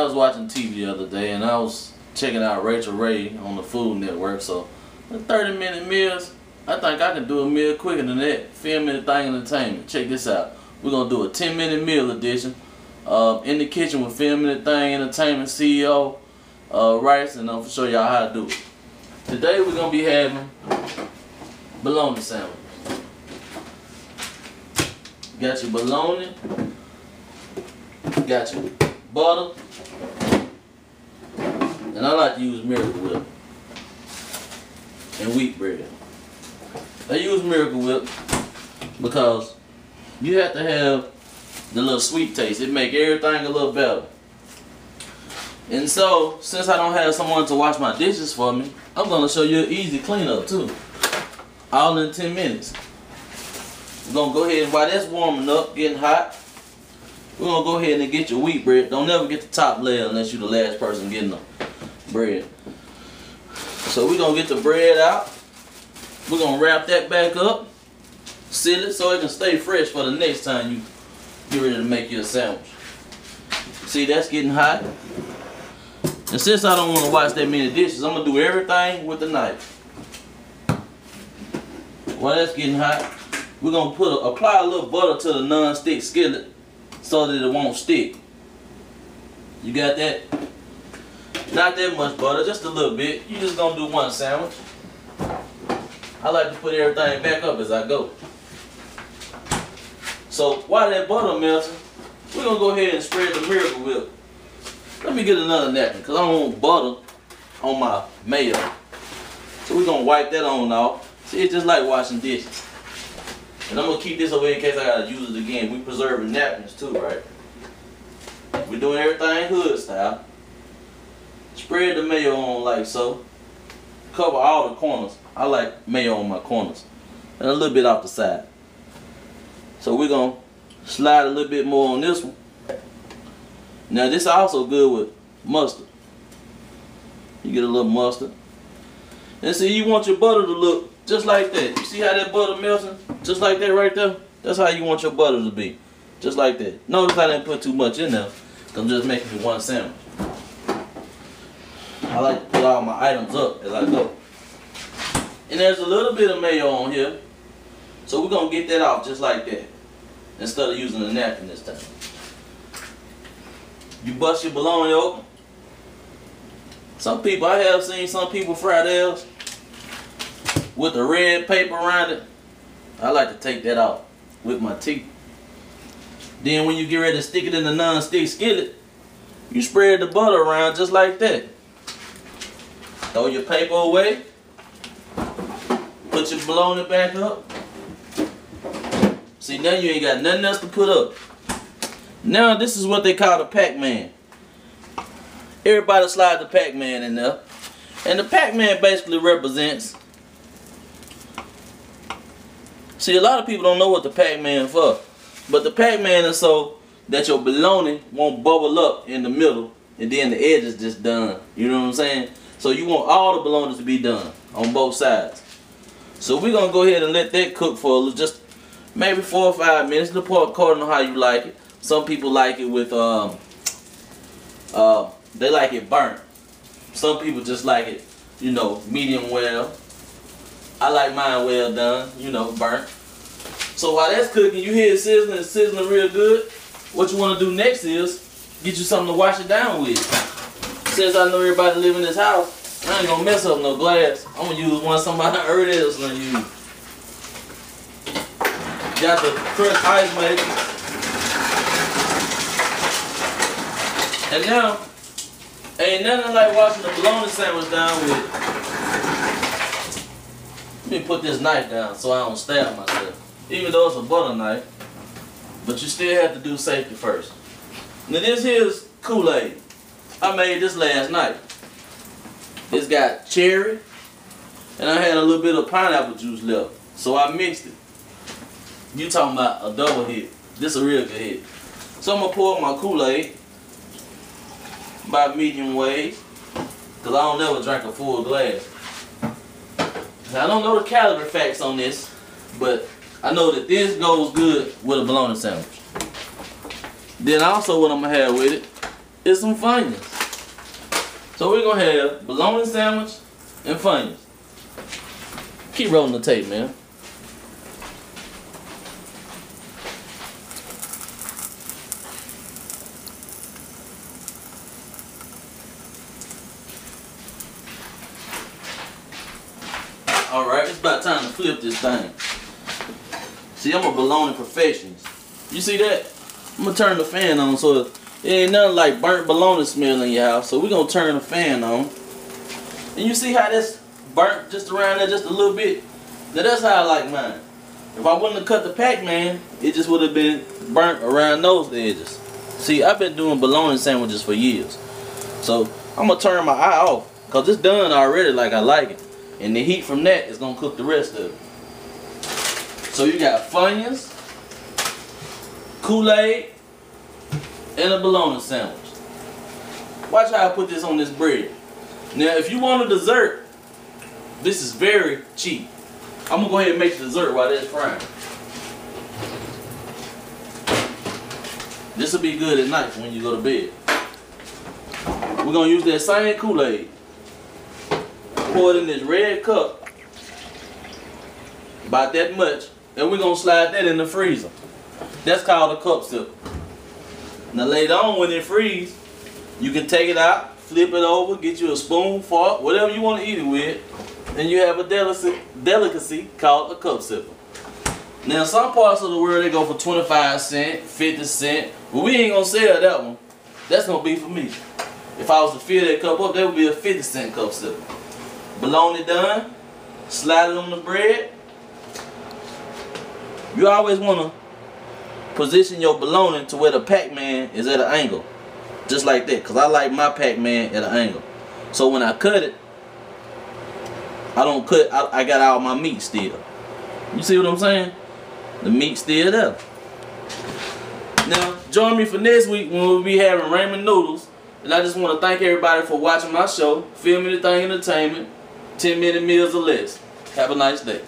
was watching TV the other day and I was checking out Rachel Ray on the Food Network. So, the 30-minute meals, I think I can do a meal quicker than that. FilmNeThang Entertainment. Check this out. We're going to do a 10-minute meal edition. In the kitchen with FilmNeThang Entertainment CEO Rice, and I'm going to show y'all how to do it. Today we're going to be having bologna sandwich. Got your bologna. Got your butter. And I like to use Miracle Whip and wheat bread. I use Miracle Whip because you have to have the little sweet taste. It make everything a little better. And so, since I don't have someone to wash my dishes for me, I'm going to show you an easy cleanup too. All in 10 minutes. We're going to go ahead and while that's warming up, getting hot, we're going to go ahead and get your wheat bread. Don't never get the top layer unless you're the last person getting the bread. So we're going to get the bread out. We're going to wrap that back up, seal it so it can stay fresh for the next time you get ready to make your sandwich. See, that's getting hot. And since I don't want to wash that many dishes, I'm going to do everything with the knife. While that's getting hot, we're going to apply a little butter to the non-stick skillet so that it won't stick. You got that? Not that much butter, just a little bit. You just gonna do one sandwich. I like to put everything back up as I go. So while that butter melting, we're gonna go ahead and spread the Miracle Whip. Let me get another napkin because I don't want butter on my mayo. So we're gonna wipe that on off. See, it's just like washing dishes. And I'm gonna keep this away in case I gotta use it again. We preserving napkins too, right? We're doing everything hood style. Spread the mayo on like so. Cover all the corners. I like mayo on my corners. And a little bit off the side. So we're going to slide a little bit more on this one. Now this is also good with mustard. You get a little mustard. And see, you want your butter to look just like that. You see how that butter melting? Just like that right there? That's how you want your butter to be. Just like that. Notice I didn't put too much in there. I'm just making it one sandwich. I like to put all my items up as I go. And there's a little bit of mayo on here. So we're going to get that off just like that. Instead of using a napkin this time. You bust your bologna open. I have seen some people fry theirs with the red paper around it. I like to take that off with my teeth. Then when you get ready to stick it in the non-stick skillet, you spread the butter around just like that. Throw your paper away. Put your bologna back up. See, now you ain't got nothing else to put up. Now this is what they call the Pac-Man. Everybody slide the Pac-Man in there. And the Pac-Man basically represents... See, a lot of people don't know what the Pac-Man for. But the Pac-Man is so that your bologna won't bubble up in the middle and then the edge is just done. You know what I'm saying? So you want all the bologna to be done on both sides. So we're going to go ahead and let that cook for just maybe 4 or 5 minutes, according to how you like it. Some people like it with, they like it burnt. Some people just like it, you know, medium well. I like mine well done, you know, burnt. So while that's cooking, you hear it sizzling real good. What you want to do next is get you something to wash it down with. Since I know everybody live in this house, I ain't gonna mess up no glass. I'm gonna use one somebody already else gonna use. Got the crushed ice maker. And now, ain't nothing like washing the bologna sandwich down with. Let me put this knife down so I don't stab myself. Even though it's a butter knife, but you still have to do safety first. Now this here's Kool-Aid. I made this last night. It's got cherry, and I had a little bit of pineapple juice left, so I mixed it. You talking about a double hit. This is a real good hit. So I'm gonna pour my Kool-Aid by medium ways, cause I don't never drink a full glass. Now I don't know the calorie facts on this, but I know that this goes good with a bologna sandwich. Then also what I'm gonna have with it is some Funyuns. So we're gonna have bologna sandwich and Funyuns. Keep rolling the tape, man. Alright, it's about time to flip this thing. See, I'm a bologna perfectionist. You see that? I'm gonna turn the fan on so it ain't nothing like burnt bologna smell in your house. So we're gonna turn the fan on. And you see how that's burnt just around there just a little bit? Now that's how I like mine. If I wouldn't have cut the Pac-Man, it just would have been burnt around those edges. See, I've been doing bologna sandwiches for years. So I'm gonna turn my eye off because it's done already like I like it. And the heat from that is gonna cook the rest of it. So you got Funyuns, Kool-Aid, and a bologna sandwich. Watch how I put this on this bread. Now if you want a dessert, this is very cheap. I'm gonna go ahead and make the dessert while that's frying. This will be good at night when you go to bed. We're gonna use that same Kool-Aid. Pour it in this red cup, about that much, and we're gonna slide that in the freezer. That's called a cup sipper. Now later on when it freezes, you can take it out, flip it over, get you a spoon, fork, whatever you want to eat it with, and you have a delicacy called a cup sipper. Now some parts of the world they go for 25 cents, 50 cents, but we ain't gonna sell that one. That's gonna be for me. If I was to fill that cup up, that would be a 50-cent cup sipper. Bologna done, slide it on the bread. You always want to position your bologna to where the Pac-Man is at an angle. Just like that, because I like my Pac-Man at an angle. So when I cut it, I don't cut, I got all my meat still. You see what I'm saying? The meat's still there. Now, join me for next week when we'll be having ramen noodles. And I just want to thank everybody for watching my show, FilmNeThang Entertainment, 10-minute meals or less. Have a nice day.